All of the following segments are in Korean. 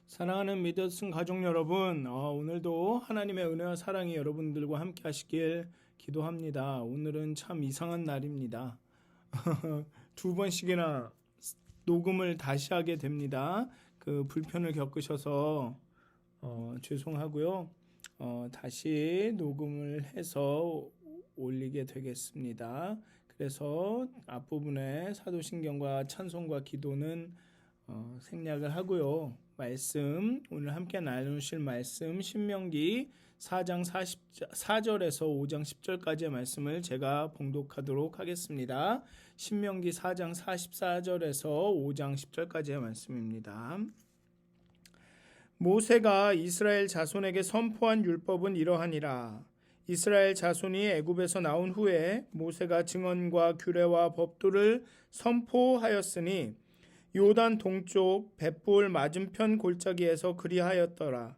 사랑하는 믿으신 가족 여러분, 오늘도 하나님의 은혜와 사랑이 여러분들과 함께 하시길 기도합니다. 오늘은 참 이상한 날입니다. 두 번씩이나 녹음을 다시 하게 됩니다. 그 불편을 겪으셔서 죄송하고요. 다시 녹음을 해서 올리게 되겠습니다. 그래서 앞부분에 사도신경과 찬송과 기도는 생략을 하고요. 오늘 함께 나누실 말씀 신명기 4장 44절에서 5장 10절까지의 말씀을 제가 봉독하도록 하겠습니다. 신명기 4장 44절에서 5장 10절까지의 말씀입니다. 모세가 이스라엘 자손에게 선포한 율법은 이러하니라. 이스라엘 자손이 애굽에서 나온 후에 모세가 증언과 규례와 법도를 선포하였으니 요단 동쪽 벳볼 맞은편 골짜기에서 그리하였더라.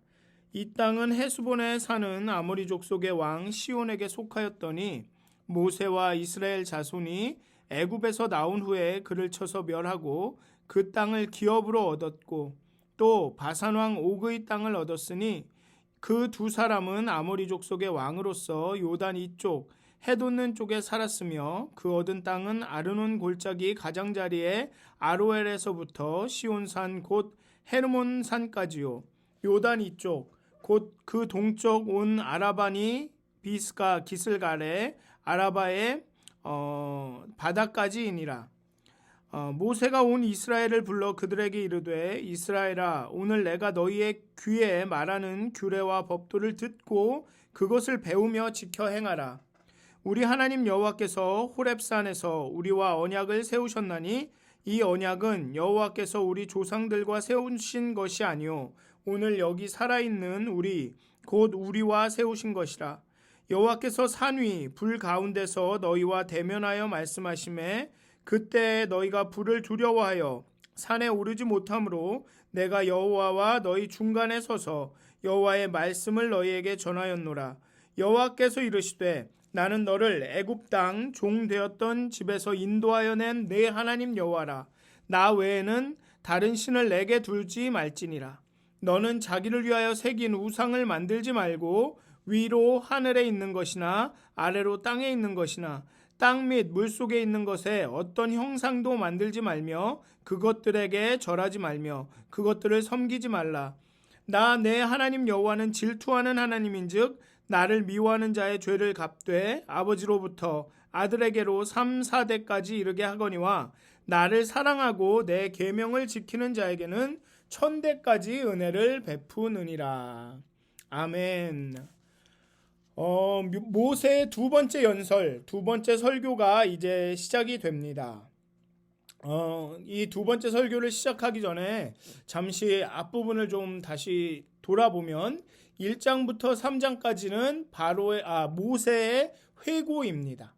이 땅은 헤스본에 사는 아모리 족속의 왕 시온에게 속하였더니 모세와 이스라엘 자손이 애굽에서 나온 후에 그를 쳐서 멸하고 그 땅을 기업으로 얻었고 또 바산 왕 옥의 땅을 얻었으니 그 두 사람은 아모리 족속의 왕으로서 요단 이쪽 해돋는 쪽에 살았으며 그 얻은 땅은 아르논 골짜기 가장자리에 아로엘에서부터 시온산 곧 헤르몬산까지요. 요단 이쪽 곧 그 동쪽 온 아라바니 비스가 기슬가레 아라바의 바다까지이니라. 모세가 온 이스라엘을 불러 그들에게 이르되 이스라엘아 오늘 내가 너희의 귀에 말하는 규례와 법도를 듣고 그것을 배우며 지켜 행하라. 우리 하나님 여호와께서 호렙산에서 우리와 언약을 세우셨나니 이 언약은 여호와께서 우리 조상들과 세우신 것이 아니요 오늘 여기 살아있는 우리 곧 우리와 세우신 것이라. 여호와께서 산 위 불 가운데서 너희와 대면하여 말씀하시매 그때 너희가 불을 두려워하여 산에 오르지 못하므로 내가 여호와와 너희 중간에 서서 여호와의 말씀을 너희에게 전하였노라. 여호와께서 이르시되 나는 너를 애굽 땅 종 되었던 집에서 인도하여 낸 내 하나님 여호와라. 나 외에는 다른 신을 내게 둘지 말지니라. 너는 자기를 위하여 새긴 우상을 만들지 말고 위로 하늘에 있는 것이나 아래로 땅에 있는 것이나 땅 및 물속에 있는 것에 어떤 형상도 만들지 말며 그것들에게 절하지 말며 그것들을 섬기지 말라. 나 내 하나님 여호와는 질투하는 하나님인즉 나를 미워하는 자의 죄를 갚되 아버지로부터 아들에게로 3, 4대까지 이르게 하거니와 나를 사랑하고 내 계명을 지키는 자에게는 1000대까지 은혜를 베푸느니라. 아멘. 모세의 두 번째 연설, 두 번째 설교가 이제 시작이 됩니다. 이 두 번째 설교를 시작하기 전에 잠시 앞부분을 좀 다시 돌아보면 1장부터 3장까지는 모세의 회고입니다.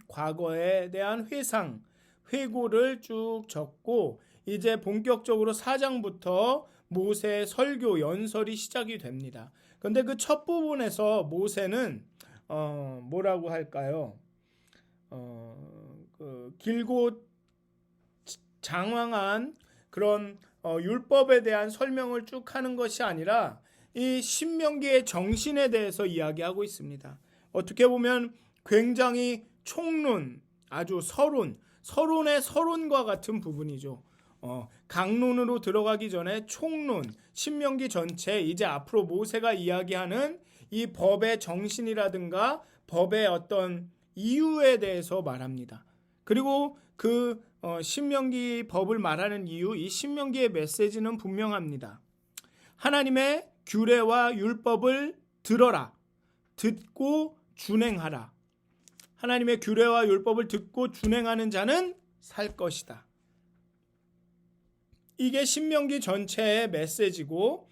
과거에 대한 회고를 쭉 적고 이제 본격적으로 4장부터 모세의 설교 연설이 시작이 됩니다. 그런데 그 첫 부분에서 모세는 뭐라고 할까요? 길고 장황한 그런 율법에 대한 설명을 쭉 하는 것이 아니라 이 신명기의 정신에 대해서 이야기하고 있습니다. 어떻게 보면 굉장히 총론, 아주 서론의 서론과 같은 부분이죠. 강론으로 들어가기 전에 총론, 신명기 전체 이제 앞으로 모세가 이야기하는 이 법의 정신이라든가 법의 어떤 이유에 대해서 말합니다. 그리고 그 신명기 법을 말하는 이유, 이 신명기의 메시지는 분명합니다. 하나님의 규례와 율법을 들어라. 듣고 준행하라. 하나님의 규례와 율법을 듣고 준행하는 자는 살 것이다. 이게 신명기 전체의 메시지고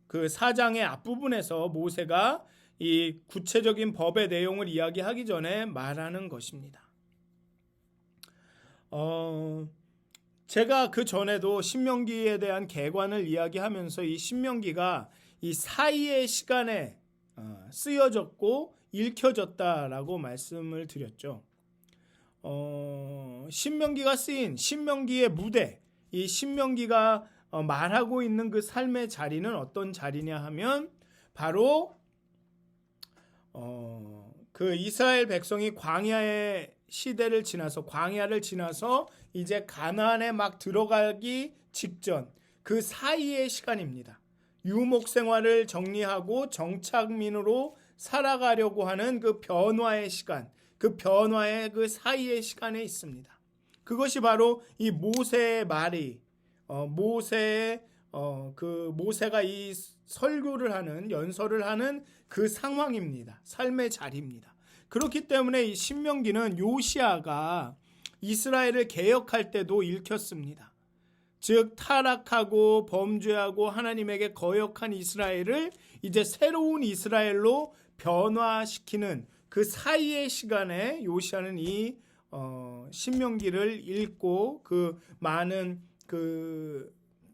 그 4장의 앞부분에서 모세가 이 구체적인 법의 내용을 이야기하기 전에 말하는 것입니다. 제가 그 전에도 신명기에 대한 개관을 이야기하면서 이 신명기가 이 사이의 시간에 쓰여졌고 읽혀졌다라고 말씀을 드렸죠. 신명기가 쓰인 신명기의 무대, 이 신명기가 말하고 있는 그 삶의 자리는 어떤 자리냐 하면 바로 그 이스라엘 백성이 광야의 시대를 지나서 광야를 지나서 이제 가나안에 막 들어가기 직전 그 사이의 시간입니다. 유목 생활을 정리하고 정착민으로 살아가려고 하는 그 변화의 시간, 그 변화의 그 사이의 시간에 있습니다. 그것이 바로 이 모세의 말이 모세가 이 설교를 하는 연설을 하는 그 상황입니다. 삶의 자리입니다. 그렇기 때문에 이 신명기는 요시아가 이스라엘을 개혁할 때도 읽혔습니다. 즉 타락하고 범죄하고 하나님에게 거역한 이스라엘을 이제 새로운 이스라엘로 변화시키는 그 사이의 시간에 요시아는 이 신명기를 읽고 그 많은 그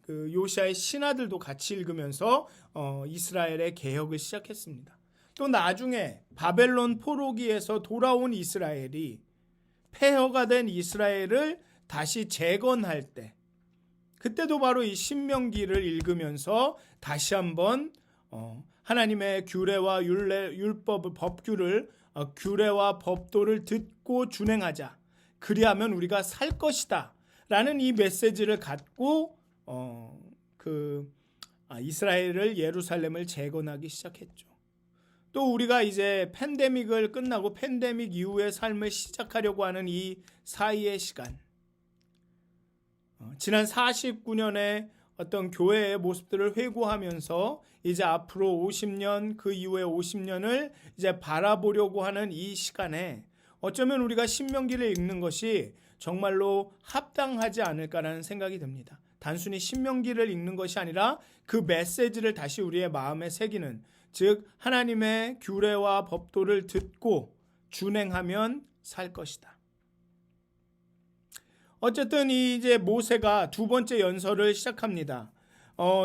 요시아의 신하들도 같이 읽으면서 이스라엘의 개혁을 시작했습니다. 또 나중에 바벨론 포로기에서 돌아온 이스라엘이 폐허가 된 이스라엘을 다시 재건할 때 그때도 바로 이 신명기를 읽으면서 다시 한번 하나님의 규례와 율법 법규를 규례와 법도를 듣고 준행하자. 그리하면 우리가 살 것이다. 라는 이 메시지를 갖고 이스라엘을 예루살렘을 재건하기 시작했죠. 또 우리가 이제 팬데믹을 끝나고 팬데믹 이후의 삶을 시작하려고 하는 이 사이의 시간, 지난 49년의 어떤 교회의 모습들을 회고하면서 이제 앞으로 50년 그 이후에 50년을 이제 바라보려고 하는 이 시간에 어쩌면 우리가 신명기를 읽는 것이 정말로 합당하지 않을까라는 생각이 듭니다. 단순히 신명기를 읽는 것이 아니라 그 메시지를 다시 우리의 마음에 새기는, 즉 하나님의 규례와 법도를 듣고 준행하면 살 것이다. 어쨌든 이제 모세가 두 번째 연설을 시작합니다.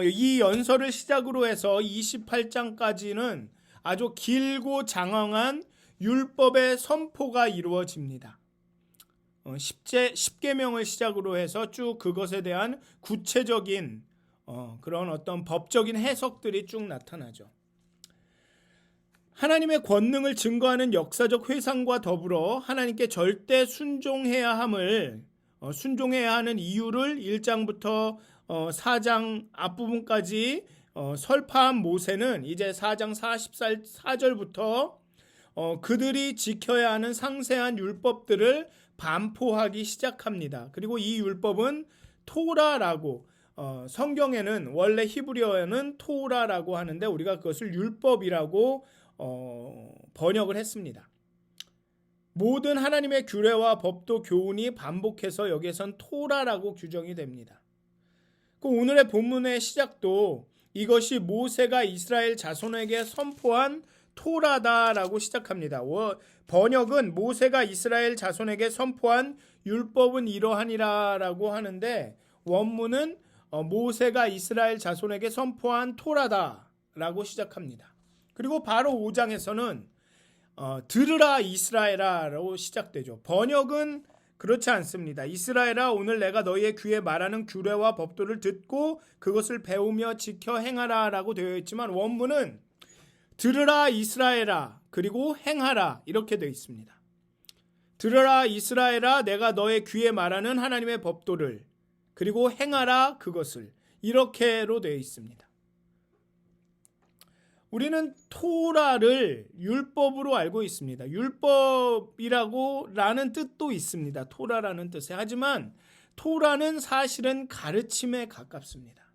이 연설을 시작으로 해서 28장까지는 아주 길고 장황한 율법의 선포가 이루어집니다. 10계명을 시작으로 해서 쭉 그것에 대한 구체적인 그런 어떤 법적인 해석들이 쭉 나타나죠. 하나님의 권능을 증거하는 역사적 회상과 더불어 하나님께 절대 순종해야 하는 이유를 1장부터 4장 앞부분까지 설파한 모세는 이제 4장 44절부터 그들이 지켜야 하는 상세한 율법들을 반포하기 시작합니다. 그리고 이 율법은 토라라고, 성경에는 원래 히브리어에는 토라라고 하는데 우리가 그것을 율법이라고 번역을 했습니다. 모든 하나님의 규례와 법도 교훈이 반복해서 여기에선 토라라고 규정이 됩니다. 그 오늘의 본문의 시작도 이것이 모세가 이스라엘 자손에게 선포한 토라다라고 시작합니다. 번역은 모세가 이스라엘 자손에게 선포한 율법은 이러하니라라고 하는데 원문은 모세가 이스라엘 자손에게 선포한 토라다라고 시작합니다. 그리고 바로 5장에서는 들으라 이스라엘아라고 시작되죠. 번역은 그렇지 않습니다. 이스라엘아, 오늘 내가 너희의 귀에 말하는 규례와 법도를 듣고 그것을 배우며 지켜 행하라 라고 되어 있지만 원문은 들으라 이스라엘아 그리고 행하라 이렇게 되어 있습니다. 들으라 이스라엘아, 내가 너의 귀에 말하는 하나님의 법도를 그리고 행하라 그것을, 이렇게로 되어 있습니다. 우리는 토라를 율법으로 알고 있습니다. 율법이라는 뜻도 있습니다. 토라라는 뜻에. 하지만 토라는 사실은 가르침에 가깝습니다.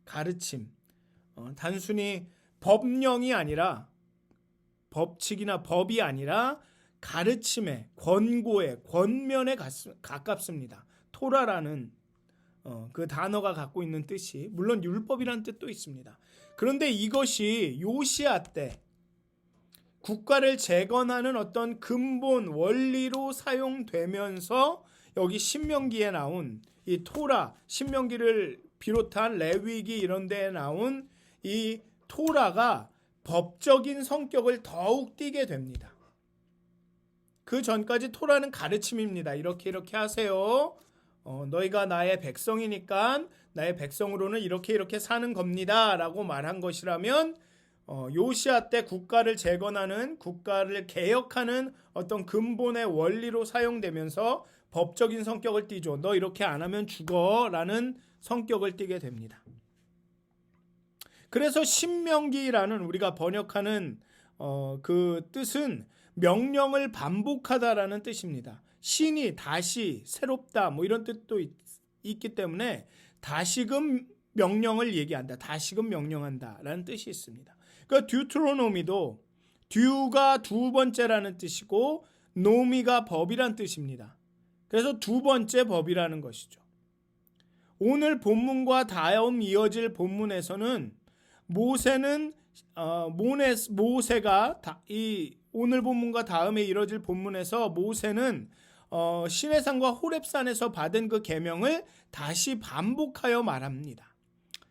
가르침. 단순히 법령이 아니라, 법칙이나 법이 아니라 가르침에, 권고에, 권면에 가깝습니다. 토라라는 그 단어가 갖고 있는 뜻이, 물론 율법이라는 뜻도 있습니다. 그런데 이것이 요시아 때 국가를 재건하는 어떤 근본 원리로 사용되면서 여기 신명기에 나온 이 토라, 신명기를 비롯한 레위기 이런 데에 나온 이 토라가 법적인 성격을 더욱 띠게 됩니다. 그 전까지 토라는 가르침입니다. 이렇게 하세요. 너희가 나의 백성이니까 나의 백성으로는 이렇게 사는 겁니다 라고 말한 것이라면 요시아 때 국가를 재건하는, 국가를 개혁하는 어떤 근본의 원리로 사용되면서 법적인 성격을 띠죠. 너 이렇게 안 하면 죽어 라는 성격을 띠게 됩니다. 그래서 신명기라는 우리가 번역하는 그 뜻은 명령을 반복하다라는 뜻입니다. 신이 다시, 새롭다 뭐 이런 뜻도 있기 때문에 다시금 명령을 얘기한다, 다시금 명령한다 라는 뜻이 있습니다. 그 듀트로노미도 듀가 두 번째라는 뜻이고 노미가 법이란 뜻입니다. 그래서 두 번째 법이라는 것이죠. 오늘 본문과 다음 이어질 본문에서는 모세가 이 오늘 본문과 다음에 이어질 본문에서 모세는 시내산과 호렙산에서 받은 그 계명을 다시 반복하여 말합니다.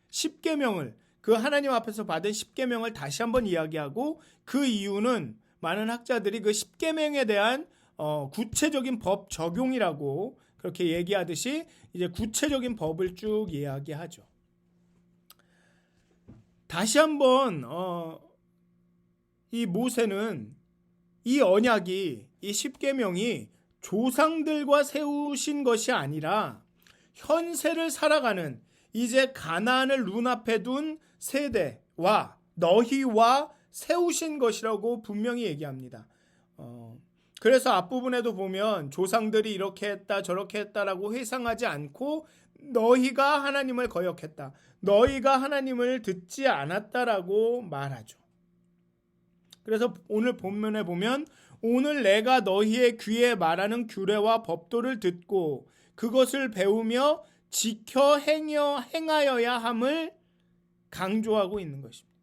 10계명을, 그 하나님 앞에서 받은 10계명을 다시 한번 이야기하고, 그 이유는 많은 학자들이 그 10계명에 대한 구체적인 법 적용이라고 그렇게 얘기하듯이 이제 구체적인 법을 쭉 이야기하죠. 다시 한번 이 모세는 이 언약이, 이 10계명이 조상들과 세우신 것이 아니라 현세를 살아가는, 이제 가나안을 눈앞에 둔 세대와 너희와 세우신 것이라고 분명히 얘기합니다. 그래서 앞부분에도 보면 조상들이 이렇게 했다 저렇게 했다라고 회상하지 않고 너희가 하나님을 거역했다, 너희가 하나님을 듣지 않았다라고 말하죠. 그래서 오늘 본문에 보면 오늘 내가 너희의 귀에 말하는 규례와 법도를 듣고 그것을 배우며 지켜 행하여야 함을 강조하고 있는 것입니다.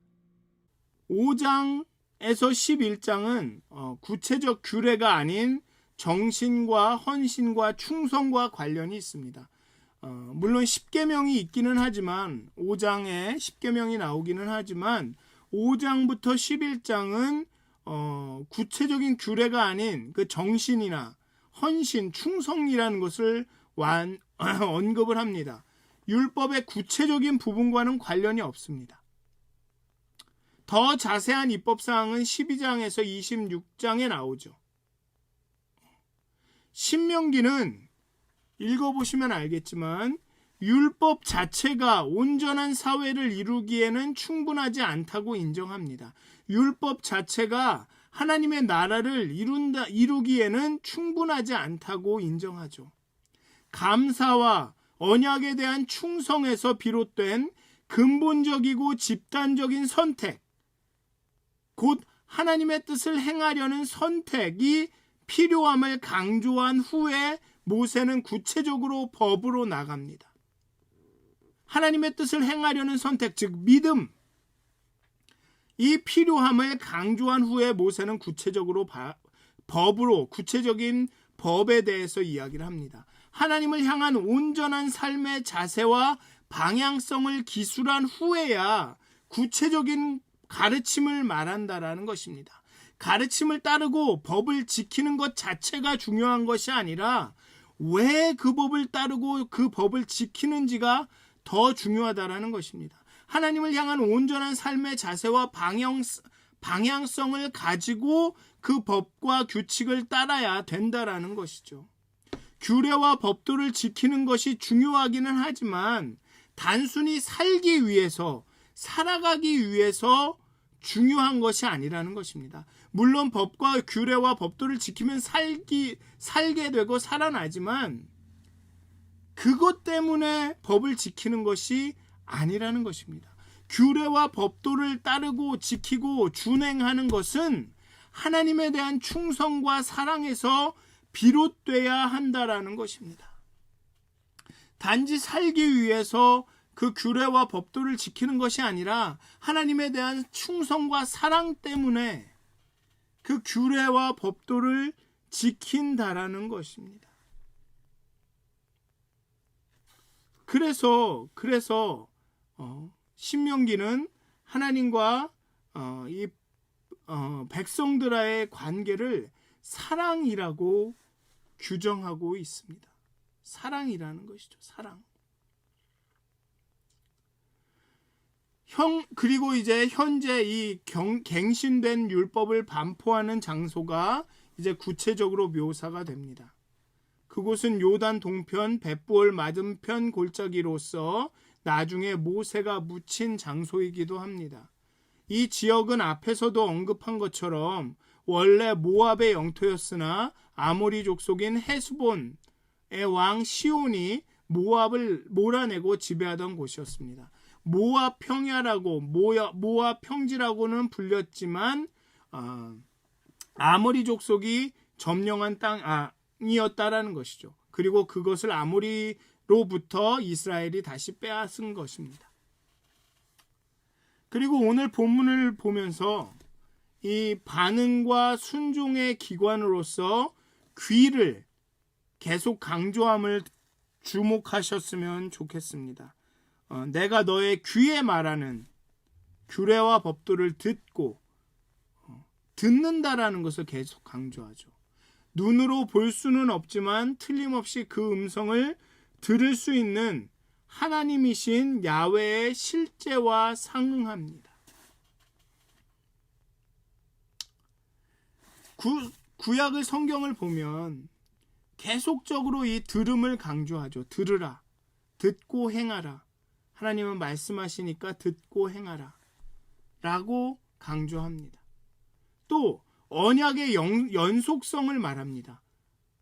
5장에서 11장은 구체적 규례가 아닌 정신과 헌신과 충성과 관련이 있습니다. 물론 10계명이 있기는 하지만 5장에 10계명이 나오기는 하지만 5장부터 11장은 구체적인 규례가 아닌 그 정신이나 헌신, 충성이라는 것을 언급을 합니다. 율법의 구체적인 부분과는 관련이 없습니다. 더 자세한 입법사항은 12장에서 26장에 나오죠. 신명기는 읽어보시면 알겠지만 율법 자체가 온전한 사회를 이루기에는 충분하지 않다고 인정합니다. 율법 자체가 하나님의 나라를 이루기에는 충분하지 않다고 인정하죠. 감사와 언약에 대한 충성에서 비롯된 근본적이고 집단적인 선택, 곧 하나님의 뜻을 행하려는 선택이 필요함을 강조한 후에 모세는 구체적으로 법으로 나갑니다. 하나님의 뜻을 행하려는 선택, 즉 믿음, 이 필요함을 강조한 후에 모세는 구체적으로 법으로, 구체적인 법에 대해서 이야기를 합니다. 하나님을 향한 온전한 삶의 자세와 방향성을 기술한 후에야 구체적인 가르침을 말한다라는 것입니다. 가르침을 따르고 법을 지키는 것 자체가 중요한 것이 아니라 왜 그 법을 따르고 그 법을 지키는지가 더 중요하다라는 것입니다. 하나님을 향한 온전한 삶의 자세와 방향성을 가지고 그 법과 규칙을 따라야 된다라는 것이죠. 규례와 법도를 지키는 것이 중요하기는 하지만 단순히 살기 위해서, 살아가기 위해서 중요한 것이 아니라는 것입니다. 물론 법과 규례와 법도를 지키면 살게 되고 살아나지만 그것 때문에 법을 지키는 것이 아니라는 것입니다. 규례와 법도를 따르고 지키고 준행하는 것은 하나님에 대한 충성과 사랑에서 비롯돼야 한다라는 것입니다. 단지 살기 위해서 그 규례와 법도를 지키는 것이 아니라 하나님에 대한 충성과 사랑 때문에 그 규례와 법도를 지킨다라는 것입니다. 그래서 신명기는 하나님과 이 백성들과의 관계를 사랑이라고 규정하고 있습니다. 사랑이라는 것이죠. 사랑. 그리고 이제 현재 이 갱신된 율법을 반포하는 장소가 이제 구체적으로 묘사가 됩니다. 그곳은 요단 동편 벳볼 맞은편 골짜기로서 나중에 모세가 묻힌 장소이기도 합니다. 이 지역은 앞에서도 언급한 것처럼 원래 모압의 영토였으나 아모리족 속인 헤스본의 왕 시온이 모압을 몰아내고 지배하던 곳이었습니다. 모압 평야라고 모압 평지라고는 불렸지만 아모리족 속이 점령한 땅이었다라는 것이죠. 그리고 그것을 아모리로부터 이스라엘이 다시 빼앗은 것입니다. 그리고 오늘 본문을 보면서 이 반응과 순종의 기관으로서 귀를 계속 강조함을 주목하셨으면 좋겠습니다. 내가 너의 귀에 말하는 규례와 법도를 듣고 듣는다라는 것을 계속 강조하죠. 눈으로 볼 수는 없지만 틀림없이 그 음성을 들을 수 있는 하나님이신 야훼의 실제와 상응합니다. 구약의 성경을 보면 계속적으로 이 들음을 강조하죠. 들으라, 듣고 행하라. 하나님은 말씀하시니까 듣고 행하라 라고 강조합니다. 또 언약의 연속성을 말합니다.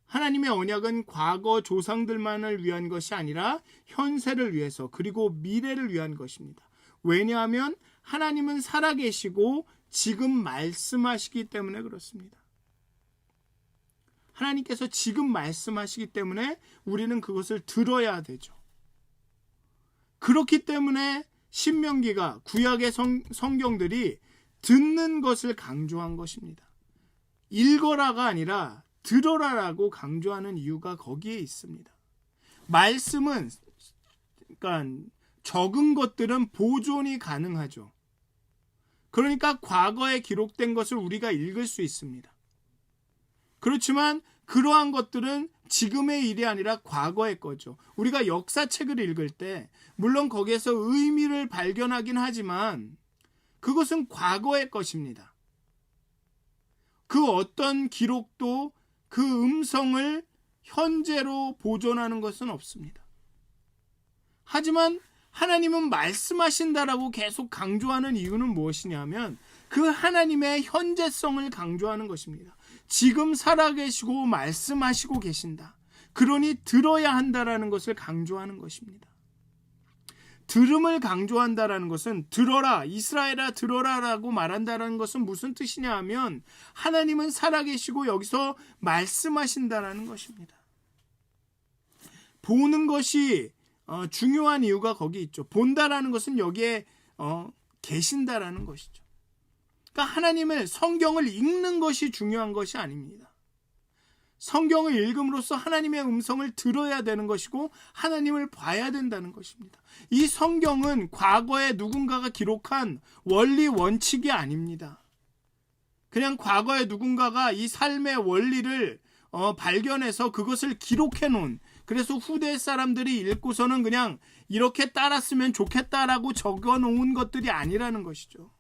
하나님의 언약은 과거 조상들만을 위한 것이 아니라 현세를 위해서 그리고 미래를 위한 것입니다. 왜냐하면 하나님은 살아계시고 지금 말씀하시기 때문에 그렇습니다. 하나님께서 지금 말씀하시기 때문에 우리는 그것을 들어야 되죠. 그렇기 때문에 신명기가 구약의 성경들이 듣는 것을 강조한 것입니다. 읽어라가 아니라 들어라라고 강조하는 이유가 거기에 있습니다. 말씀은 그러니까 적은 것들은 보존이 가능하죠. 그러니까 과거에 기록된 것을 우리가 읽을 수 있습니다. 그렇지만 그러한 것들은 지금의 일이 아니라 과거의 거죠. 우리가 역사책을 읽을 때 물론 거기에서 의미를 발견하긴 하지만 그것은 과거의 것입니다. 그 어떤 기록도 그 음성을 현재로 보존하는 것은 없습니다. 하지만 하나님은 말씀하신다라고 계속 강조하는 이유는 무엇이냐면 그 하나님의 현재성을 강조하는 것입니다. 지금 살아계시고 말씀하시고 계신다. 그러니 들어야 한다라는 것을 강조하는 것입니다. 들음을 강조한다라는 것은 들어라, 이스라엘아 들어라라고 말한다라는 것은 무슨 뜻이냐 하면 하나님은 살아계시고 여기서 말씀하신다라는 것입니다. 보는 것이 중요한 이유가 거기 있죠. 본다라는 것은 여기에 계신다라는 것이죠. 그러니까 하나님을 성경을 읽는 것이 중요한 것이 아닙니다. 성경을 읽음으로써 하나님의 음성을 들어야 되는 것이고 하나님을 봐야 된다는 것입니다. 이 성경은 과거에 누군가가 기록한 원리 원칙이 아닙니다. 그냥 과거에 누군가가 이 삶의 원리를 발견해서 그것을 기록해 놓은, 그래서 후대 사람들이 읽고서는 그냥 이렇게 따랐으면 좋겠다라고 적어 놓은 것들이 아니라는 것이죠.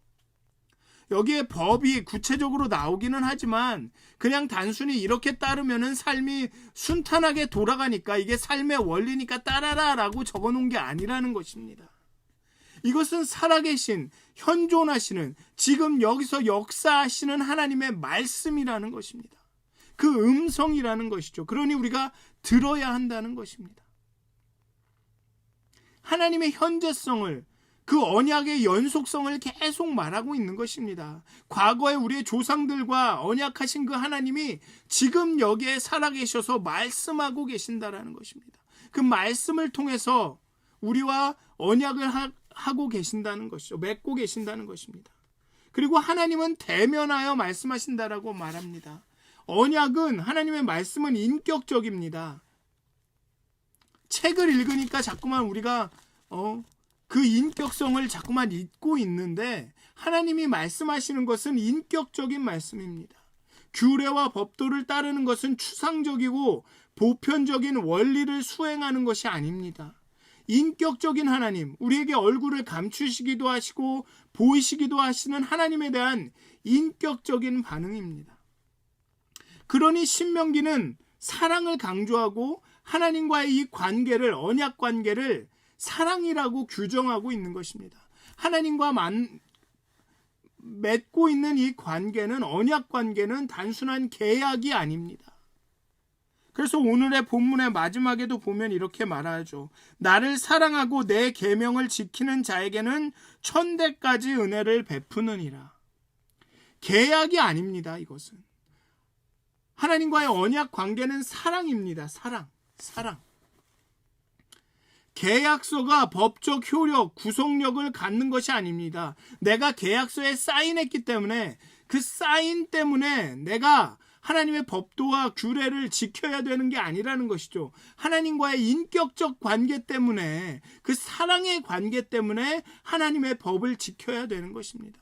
여기에 법이 구체적으로 나오기는 하지만 그냥 단순히 이렇게 따르면은 삶이 순탄하게 돌아가니까 이게 삶의 원리니까 따라라라고 적어 놓은 게 아니라는 것입니다. 이것은 살아계신, 현존하시는, 지금 여기서 역사하시는 하나님의 말씀이라는 것입니다. 그 음성이라는 것이죠. 그러니 우리가 들어야 한다는 것입니다. 하나님의 현재성을, 그 언약의 연속성을 계속 말하고 있는 것입니다. 과거에 우리의 조상들과 언약하신 그 하나님이 지금 여기에 살아계셔서 말씀하고 계신다라는 것입니다. 그 말씀을 통해서 우리와 언약을 하고 계신다는 것이죠. 맺고 계신다는 것입니다. 그리고 하나님은 대면하여 말씀하신다라고 말합니다. 언약은, 하나님의 말씀은 인격적입니다. 책을 읽으니까 자꾸만 우리가 그 인격성을 자꾸만 잊고 있는데 하나님이 말씀하시는 것은 인격적인 말씀입니다. 규례와 법도를 따르는 것은 추상적이고 보편적인 원리를 수행하는 것이 아닙니다. 인격적인 하나님, 우리에게 얼굴을 감추시기도 하시고 보이시기도 하시는 하나님에 대한 인격적인 반응입니다. 그러니 신명기는 사랑을 강조하고 하나님과의 이 관계를, 언약 관계를 사랑이라고 규정하고 있는 것입니다. 하나님과 맺고 있는 이 관계는, 언약 관계는 단순한 계약이 아닙니다. 그래서 오늘의 본문의 마지막에도 보면 이렇게 말하죠. 나를 사랑하고 내 계명을 지키는 자에게는 천대까지 은혜를 베푸느니라. 계약이 아닙니다. 이것은 하나님과의 언약 관계는 사랑입니다. 사랑. 계약서가 법적 효력, 구속력을 갖는 것이 아닙니다. 내가 계약서에 사인했기 때문에, 그 사인 때문에 내가 하나님의 법도와 규례를 지켜야 되는 게 아니라는 것이죠. 하나님과의 인격적 관계 때문에, 그 사랑의 관계 때문에 하나님의 법을 지켜야 되는 것입니다.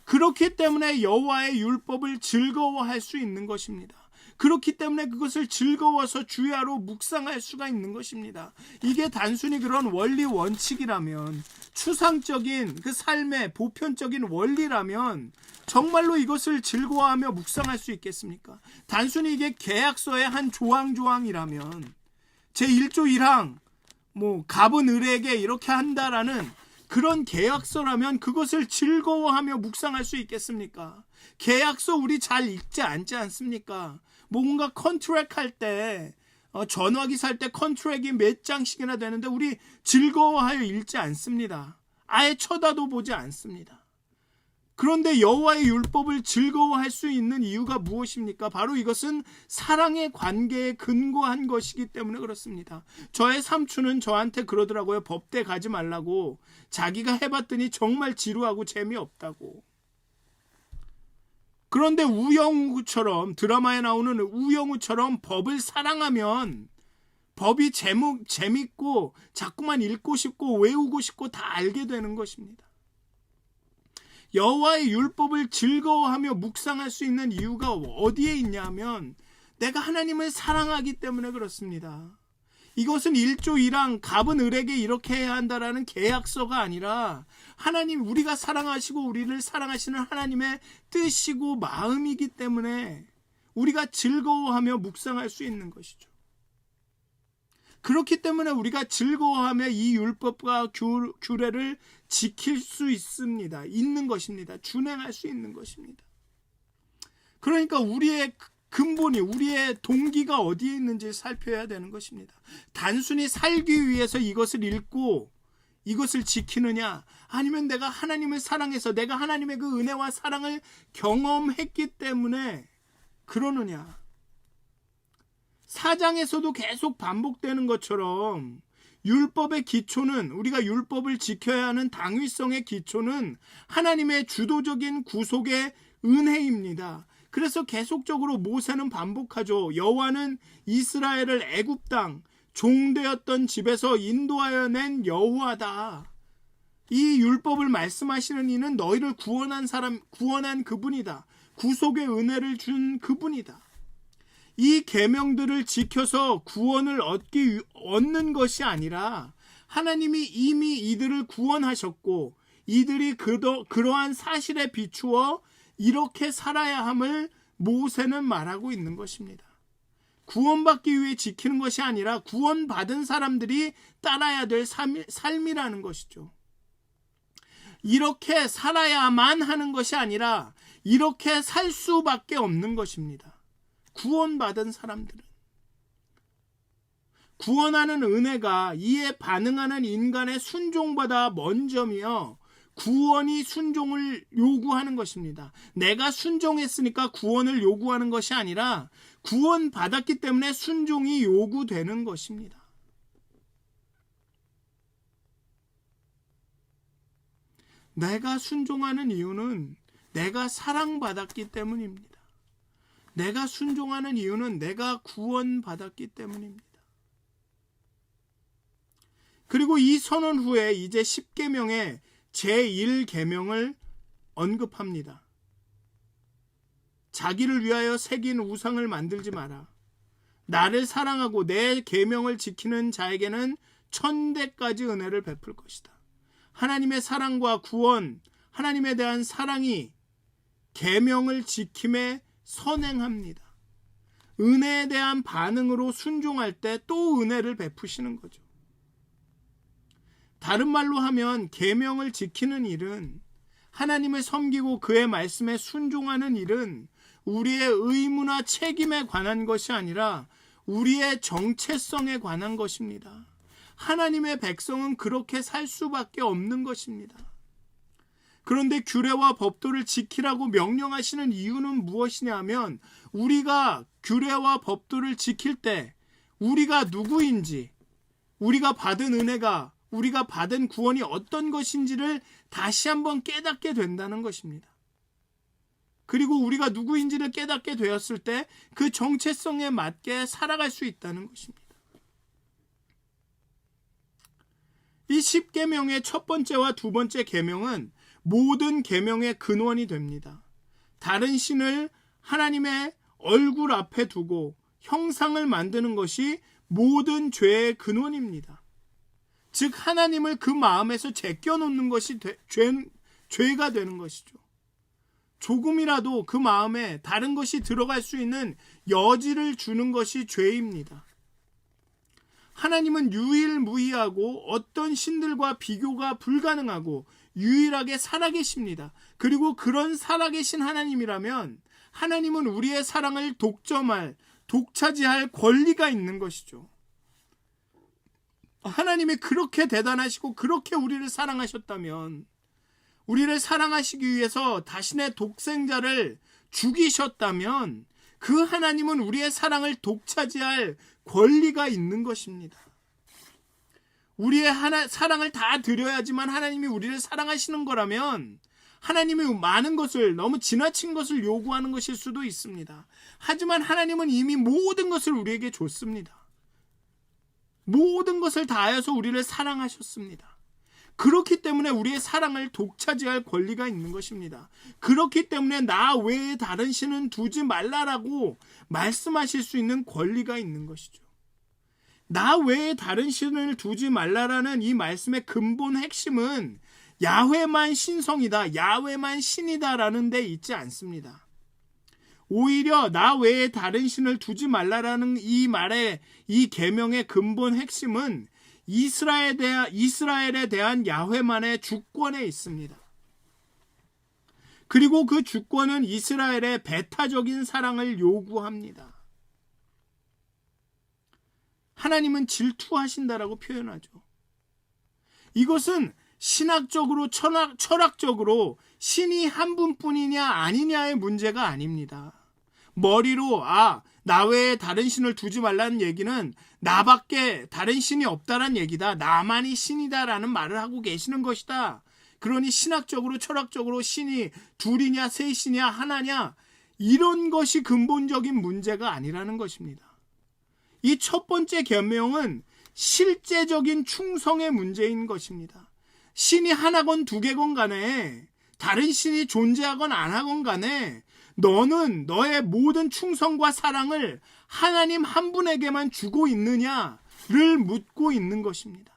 그렇기 때문에 여호와의 율법을 즐거워할 수 있는 것입니다. 그렇기 때문에 그것을 즐거워서 주야로 묵상할 수가 있는 것입니다. 이게 단순히 그런 원리 원칙이라면, 추상적인 그 삶의 보편적인 원리라면 정말로 이것을 즐거워하며 묵상할 수 있겠습니까? 단순히 이게 계약서의 한 조항이라면, 제1조 1항 갑은 을에게 이렇게 한다라는 그런 계약서라면 그것을 즐거워하며 묵상할 수 있겠습니까? 계약서 우리 잘 읽지 않지 않습니까? 뭔가 컨트랙 할 때, 전화기 살 때 컨트랙이 몇 장씩이나 되는데 우리 즐거워하여 읽지 않습니다. 아예 쳐다도 보지 않습니다. 그런데 여호와의 율법을 즐거워할 수 있는 이유가 무엇입니까? 바로 이것은 사랑의 관계에 근거한 것이기 때문에 그렇습니다. 저의 삼촌은 저한테 그러더라고요. 법대 가지 말라고. 자기가 해봤더니 정말 지루하고 재미없다고. 그런데 우영우처럼, 드라마에 나오는 우영우처럼 법을 사랑하면 법이 재밌고 자꾸만 읽고 싶고 외우고 싶고 다 알게 되는 것입니다. 여호와의 율법을 즐거워하며 묵상할 수 있는 이유가 어디에 있냐면, 내가 하나님을 사랑하기 때문에 그렇습니다. 이것은 1조 1항 갑은 을에게 이렇게 해야 한다라는 계약서가 아니라 하나님, 우리가 사랑하시고 우리를 사랑하시는 하나님의 뜻이고 마음이기 때문에 우리가 즐거워하며 묵상할 수 있는 것이죠. 그렇기 때문에 우리가 즐거워하며 이 율법과 규례를 지킬 수 있는 것입니다. 준행할 수 있는 것입니다. 그러니까 우리의 근본이, 우리의 동기가 어디에 있는지 살펴야 되는 것입니다. 단순히 살기 위해서 이것을 읽고 이것을 지키느냐, 아니면 내가 하나님을 사랑해서 내가 하나님의 그 은혜와 사랑을 경험했기 때문에 그러느냐. 4장에서도 계속 반복되는 것처럼 율법의 기초는, 우리가 율법을 지켜야 하는 당위성의 기초는 하나님의 주도적인 구속의 은혜입니다. 그래서 계속적으로 모세는 반복하죠. 여호와는 이스라엘을 애굽 땅 종되었던 집에서 인도하여 낸 여호와다. 이 율법을 말씀하시는 이는 너희를 구원한 그분이다. 구속의 은혜를 준 그분이다. 이 계명들을 지켜서 구원을 얻는 것이 아니라 하나님이 이미 이들을 구원하셨고 이들이 그러한 사실에 비추어 이렇게 살아야 함을 모세는 말하고 있는 것입니다. 구원받기 위해 지키는 것이 아니라 구원받은 사람들이 따라야 될 삶이라는 것이죠. 이렇게 살아야만 하는 것이 아니라 이렇게 살 수밖에 없는 것입니다. 구원받은 사람들은. 구원하는 은혜가 이에 반응하는 인간의 순종보다 먼저며 구원이 순종을 요구하는 것입니다. 내가 순종했으니까 구원을 요구하는 것이 아니라 구원받았기 때문에 순종이 요구되는 것입니다. 내가 순종하는 이유는 내가 사랑받았기 때문입니다. 내가 순종하는 이유는 내가 구원받았기 때문입니다. 그리고 이 선언 후에 이제 10계명의 제1계명을 언급합니다. 자기를 위하여 새긴 우상을 만들지 마라. 나를 사랑하고 내 계명을 지키는 자에게는 1000대까지 은혜를 베풀 것이다. 하나님의 사랑과 구원, 하나님에 대한 사랑이 계명을 지킴에 선행합니다. 은혜에 대한 반응으로 순종할 때 또 은혜를 베푸시는 거죠. 다른 말로 하면 계명을 지키는 일은, 하나님을 섬기고 그의 말씀에 순종하는 일은 우리의 의무나 책임에 관한 것이 아니라 우리의 정체성에 관한 것입니다. 하나님의 백성은 그렇게 살 수밖에 없는 것입니다. 그런데 규례와 법도를 지키라고 명령하시는 이유는 무엇이냐 하면, 우리가 규례와 법도를 지킬 때 우리가 누구인지, 우리가 받은 은혜가, 우리가 받은 구원이 어떤 것인지를 다시 한번 깨닫게 된다는 것입니다. 그리고 우리가 누구인지를 깨닫게 되었을 때 그 정체성에 맞게 살아갈 수 있다는 것입니다. 이 10계명의 첫 번째와 두 번째 계명은 모든 계명의 근원이 됩니다. 다른 신을 하나님의 얼굴 앞에 두고 형상을 만드는 것이 모든 죄의 근원입니다. 즉 하나님을 그 마음에서 제껴놓는 것이 죄가 되는 것이죠. 조금이라도 그 마음에 다른 것이 들어갈 수 있는 여지를 주는 것이 죄입니다. 하나님은 유일무이하고 어떤 신들과 비교가 불가능하고 유일하게 살아계십니다. 그리고 그런 살아계신 하나님이라면 하나님은 우리의 사랑을 독차지할 권리가 있는 것이죠. 하나님이 그렇게 대단하시고 그렇게 우리를 사랑하셨다면, 우리를 사랑하시기 위해서 자신의 독생자를 죽이셨다면, 그 하나님은 우리의 사랑을 독차지할 권리가 있는 것입니다. 우리의 사랑을 다 드려야지만 하나님이 우리를 사랑하시는 거라면, 하나님이 많은 것을, 너무 지나친 것을 요구하는 것일 수도 있습니다. 하지만 하나님은 이미 모든 것을 우리에게 줬습니다. 모든 것을 다하여서 우리를 사랑하셨습니다. 그렇기 때문에 우리의 사랑을 독차지할 권리가 있는 것입니다. 그렇기 때문에 나 외에 다른 신은 두지 말라라고 말씀하실 수 있는 권리가 있는 것이죠. 나 외에 다른 신을 두지 말라라는 이 말씀의 근본 핵심은 야훼만 신성이다, 야훼만 신이다라는 데 있지 않습니다. 오히려 나 외에 다른 신을 두지 말라라는 이 말의, 이 계명의 근본 핵심은 이스라엘에 대한 야훼만의 주권에 있습니다. 그리고 그 주권은 이스라엘의 배타적인 사랑을 요구합니다. 하나님은 질투하신다라고 표현하죠. 이것은 신학적으로, 철학적으로 신이 한 분뿐이냐 아니냐의 문제가 아닙니다. 머리로 나 외에 다른 신을 두지 말라는 얘기는 나밖에 다른 신이 없다란 얘기다, 나만이 신이다라는 말을 하고 계시는 것이다. 그러니 신학적으로, 철학적으로 신이 둘이냐 셋이냐 하나냐, 이런 것이 근본적인 문제가 아니라는 것입니다. 이 첫 번째 계명은 실제적인 충성의 문제인 것입니다. 신이 하나건 두 개건 간에, 다른 신이 존재하건 안 하건 간에 너는 너의 모든 충성과 사랑을 하나님 한 분에게만 주고 있느냐를 묻고 있는 것입니다.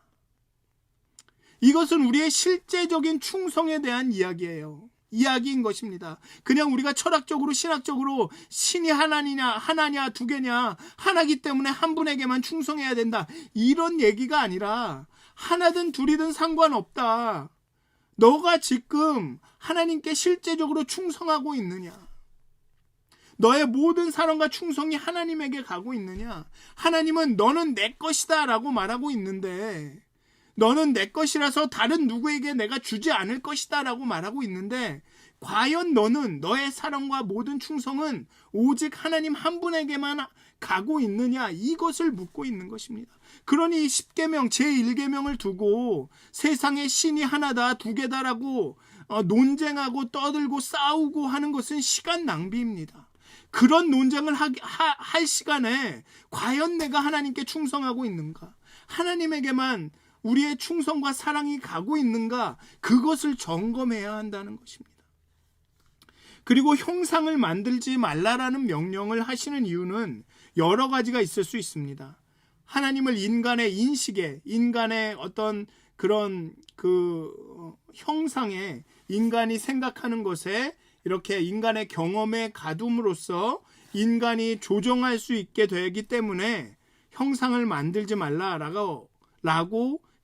이것은 우리의 실제적인 충성에 대한 이야기인 것입니다. 그냥 우리가 철학적으로, 신학적으로 신이 하나냐 두 개냐, 하나기 때문에 한 분에게만 충성해야 된다, 이런 얘기가 아니라 하나든 둘이든 상관없다. 너가 지금 하나님께 실제적으로 충성하고 있느냐, 너의 모든 사랑과 충성이 하나님에게 가고 있느냐. 하나님은 너는 내 것이다 라고 말하고 있는데, 너는 내 것이라서 다른 누구에게 내가 주지 않을 것이다 라고 말하고 있는데, 과연 너는, 너의 사랑과 모든 충성은 오직 하나님 한 분에게만 가고 있느냐, 이것을 묻고 있는 것입니다. 그러니 10계명, 제1계명을 두고 세상에 신이 하나다 두 개다라고 논쟁하고 떠들고 싸우고 하는 것은 시간 낭비입니다. 그런 논쟁을 할 시간에 과연 내가 하나님께 충성하고 있는가, 하나님에게만 우리의 충성과 사랑이 가고 있는가, 그것을 점검해야 한다는 것입니다. 그리고 형상을 만들지 말라라는 명령을 하시는 이유는 여러 가지가 있을 수 있습니다. 하나님을 인간의 인식에, 인간의 어떤 그런 형상에, 인간이 생각하는 것에 이렇게 인간의 경험에 가둠으로써 인간이 조정할 수 있게 되기 때문에 형상을 만들지 말라라고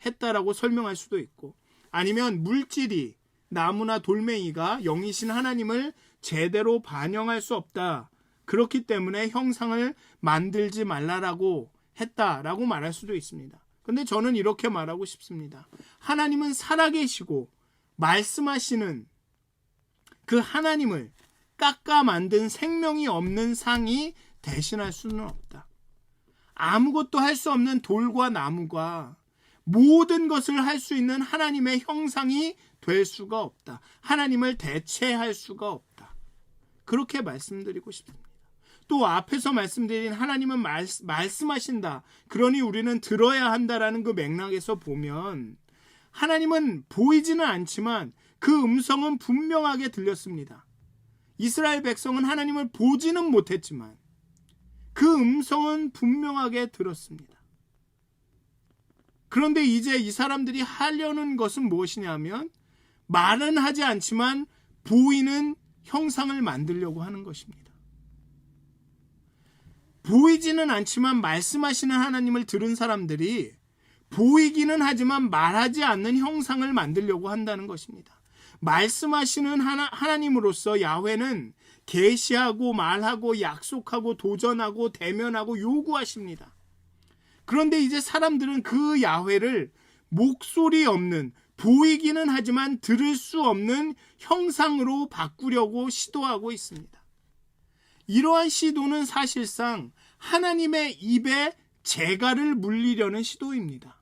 했다라고 설명할 수도 있고, 아니면 물질이, 나무나 돌멩이가 영이신 하나님을 제대로 반영할 수 없다, 그렇기 때문에 형상을 만들지 말라라고 했다라고 말할 수도 있습니다. 근데 저는 이렇게 말하고 싶습니다. 하나님은 살아계시고 말씀하시는 그 하나님을 깎아 만든 생명이 없는 상이 대신할 수는 없다. 아무것도 할 수 없는 돌과 나무가 모든 것을 할 수 있는 하나님의 형상이 될 수가 없다. 하나님을 대체할 수가 없다. 그렇게 말씀드리고 싶습니다. 또 앞에서 말씀드린 하나님은 말씀하신다, 그러니 우리는 들어야 한다라는 그 맥락에서 보면 하나님은 보이지는 않지만 그 음성은 분명하게 들렸습니다. 이스라엘 백성은 하나님을 보지는 못했지만 그 음성은 분명하게 들었습니다. 그런데 이제 이 사람들이 하려는 것은 무엇이냐면 말은 하지 않지만 보이는 형상을 만들려고 하는 것입니다. 보이지는 않지만 말씀하시는 하나님을 들은 사람들이 보이기는 하지만 말하지 않는 형상을 만들려고 한다는 것입니다. 말씀하시는 하나님으로서 야훼는 계시하고 말하고 약속하고 도전하고 대면하고 요구하십니다. 그런데 이제 사람들은 그 야훼를 목소리 없는, 보이기는 하지만 들을 수 없는 형상으로 바꾸려고 시도하고 있습니다. 이러한 시도는 사실상 하나님의 입에 재갈을 물리려는 시도입니다.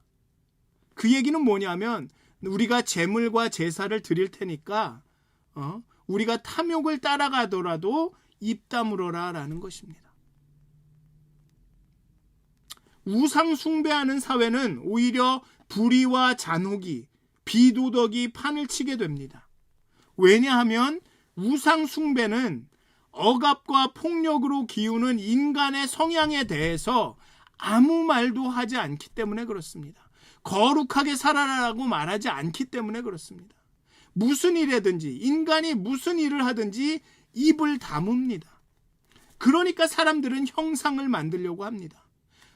그 얘기는 뭐냐면 우리가 제물과 제사를 드릴 테니까 우리가 탐욕을 따라가더라도 입 다물어라 라는 것입니다. 우상 숭배하는 사회는 오히려 불의와 잔혹이, 비도덕이 판을 치게 됩니다. 왜냐하면 우상 숭배는 억압과 폭력으로 기우는 인간의 성향에 대해서 아무 말도 하지 않기 때문에 그렇습니다. 거룩하게 살아라라고 말하지 않기 때문에 그렇습니다. 무슨 일이든지, 인간이 무슨 일을 하든지 입을 다뭅니다. 그러니까 사람들은 형상을 만들려고 합니다.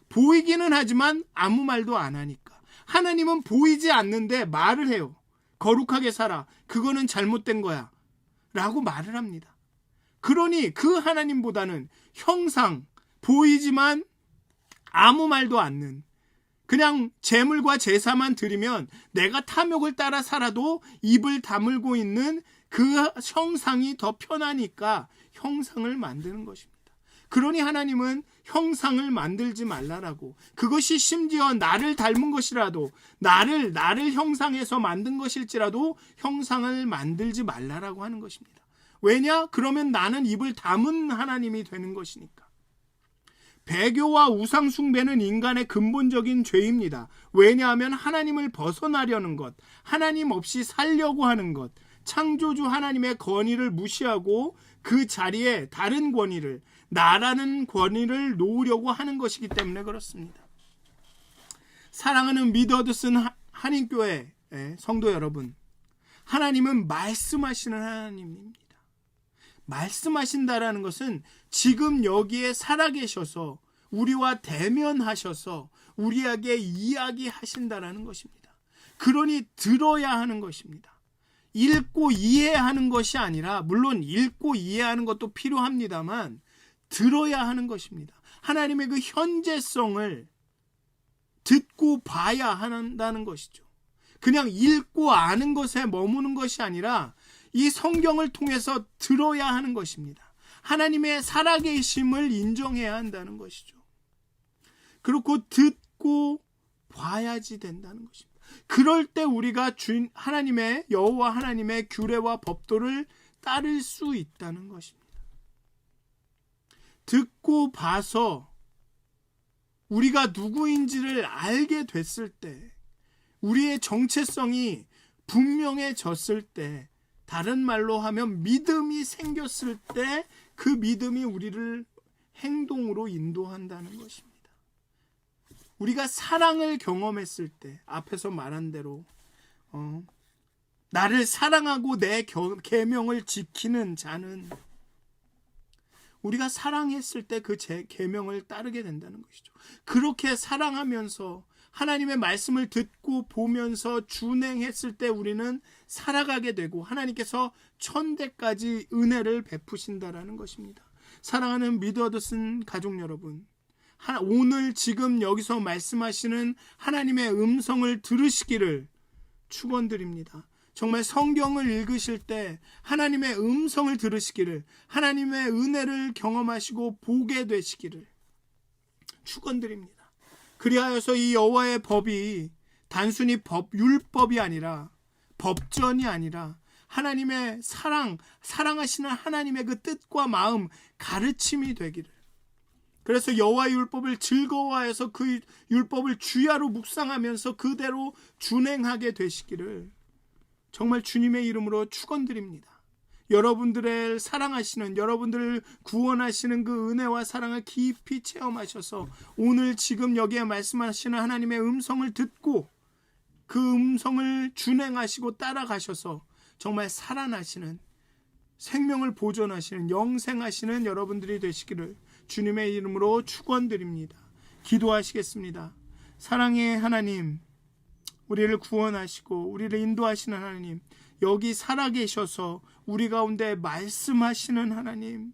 보이기는 하지만 아무 말도 안 하니까. 하나님은 보이지 않는데 말을 해요. 거룩하게 살아, 그거는 잘못된 거야 라고 말을 합니다. 그러니 그 하나님보다는 형상, 보이지만 아무 말도 않는, 그냥 제물과 제사만 드리면 내가 탐욕을 따라 살아도 입을 다물고 있는 그 형상이 더 편하니까 형상을 만드는 것입니다. 그러니 하나님은 형상을 만들지 말라라고, 그것이 심지어 나를 닮은 것이라도, 나를 형상해서 만든 것일지라도 형상을 만들지 말라라고 하는 것입니다. 왜냐? 그러면 나는 입을 다문 하나님이 되는 것이니까. 배교와 우상 숭배는 인간의 근본적인 죄입니다. 왜냐하면 하나님을 벗어나려는 것, 하나님 없이 살려고 하는 것, 창조주 하나님의 권위를 무시하고 그 자리에 다른 권위를, 나라는 권위를 놓으려고 하는 것이기 때문에 그렇습니다. 사랑하는 미더드슨 한인교회 성도 여러분, 하나님은 말씀하시는 하나님입니다. 말씀하신다라는 것은 지금 여기에 살아계셔서 우리와 대면하셔서 우리에게 이야기하신다라는 것입니다. 그러니 들어야 하는 것입니다. 읽고 이해하는 것이 아니라, 물론 읽고 이해하는 것도 필요합니다만 들어야 하는 것입니다. 하나님의 그 현재성을 듣고 봐야 한다는 것이죠. 그냥 읽고 아는 것에 머무는 것이 아니라 이 성경을 통해서 들어야 하는 것입니다. 하나님의 살아계심을 인정해야 한다는 것이죠. 그렇고 듣고 봐야지 된다는 것입니다. 그럴 때 우리가 하나님의, 여호와 하나님의 규례와 법도를 따를 수 있다는 것입니다. 듣고 봐서 우리가 누구인지를 알게 됐을 때, 우리의 정체성이 분명해졌을 때, 다른 말로 하면 믿음이 생겼을 때 그 믿음이 우리를 행동으로 인도한다는 것입니다. 우리가 사랑을 경험했을 때 앞에서 말한 대로 나를 사랑하고 내 계명을 지키는 자는 우리가 사랑했을 때 그 계명을 따르게 된다는 것이죠. 그렇게 사랑하면서 하나님의 말씀을 듣고 보면서 준행했을 때 우리는 살아가게 되고 하나님께서 천대까지 은혜를 베푸신다라는 것입니다. 사랑하는 미드워드슨 가족 여러분, 오늘 지금 여기서 말씀하시는 하나님의 음성을 들으시기를 축원드립니다. 정말 성경을 읽으실 때 하나님의 음성을 들으시기를, 하나님의 은혜를 경험하시고 보게 되시기를 축원드립니다. 그리하여서 이 여호와의 법이 단순히 율법이 아니라, 법전이 아니라 하나님의 사랑하시는 하나님의 그 뜻과 마음, 가르침이 되기를. 그래서 여호와의 율법을 즐거워해서 그 율법을 주야로 묵상하면서 그대로 준행하게 되시기를 정말 주님의 이름으로 축원드립니다. 여러분들을 사랑하시는, 여러분들을 구원하시는 그 은혜와 사랑을 깊이 체험하셔서 오늘 지금 여기에 말씀하시는 하나님의 음성을 듣고 그 음성을 준행하시고 따라가셔서 정말 살아나시는, 생명을 보존하시는, 영생하시는 여러분들이 되시기를 주님의 이름으로 축원드립니다. 기도하시겠습니다. 사랑의 하나님, 우리를 구원하시고 우리를 인도하시는 하나님, 여기 살아계셔서 우리 가운데 말씀하시는 하나님,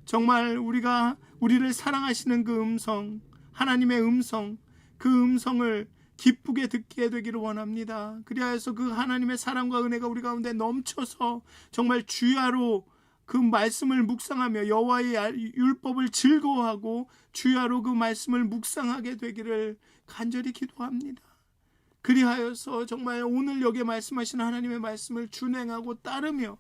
정말 우리를 사랑하시는 그 음성, 하나님의 음성, 그 음성을 기쁘게 듣게 되기를 원합니다. 그리하여서 그 하나님의 사랑과 은혜가 우리 가운데 넘쳐서 정말 주야로 그 말씀을 묵상하며 여호와의 율법을 즐거워하고 주야로 그 말씀을 묵상하게 되기를 간절히 기도합니다. 그리하여서 정말 오늘 여기에 말씀하시는 하나님의 말씀을 준행하고 따르며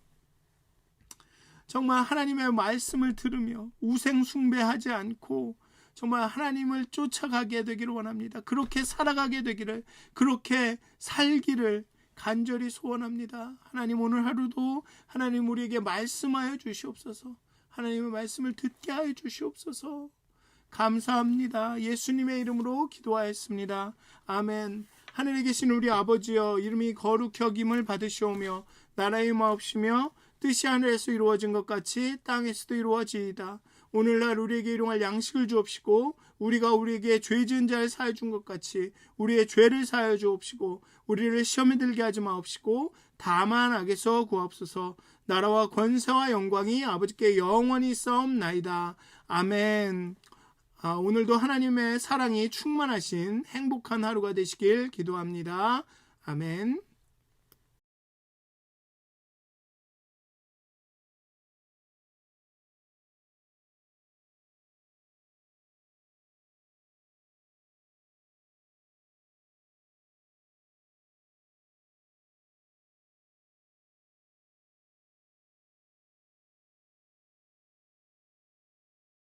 정말 하나님의 말씀을 들으며 우생숭배하지 않고 정말 하나님을 쫓아가게 되기를 원합니다. 그렇게 살아가게 되기를, 그렇게 살기를 간절히 소원합니다. 하나님, 오늘 하루도 하나님 우리에게 말씀하여 주시옵소서. 하나님의 말씀을 듣게 하여 주시옵소서. 감사합니다. 예수님의 이름으로 기도하였습니다. 아멘. 하늘에 계신 우리 아버지여, 이름이 거룩히 여김을 받으시오며 나라의 마옵시며 뜻이 하늘에서 이루어진 것 같이 땅에서도 이루어지이다. 오늘날 우리에게 일용할 양식을 주옵시고 우리가 우리에게 죄 지은 자를 사하여 준 것 같이 우리의 죄를 사하여 주옵시고 우리를 시험에 들게 하지 마옵시고 다만 악에서 구하옵소서. 나라와 권세와 영광이 아버지께 영원히 있사옵나이다. 아멘. 오늘도 하나님의 사랑이 충만하신 행복한 하루가 되시길 기도합니다. 아멘.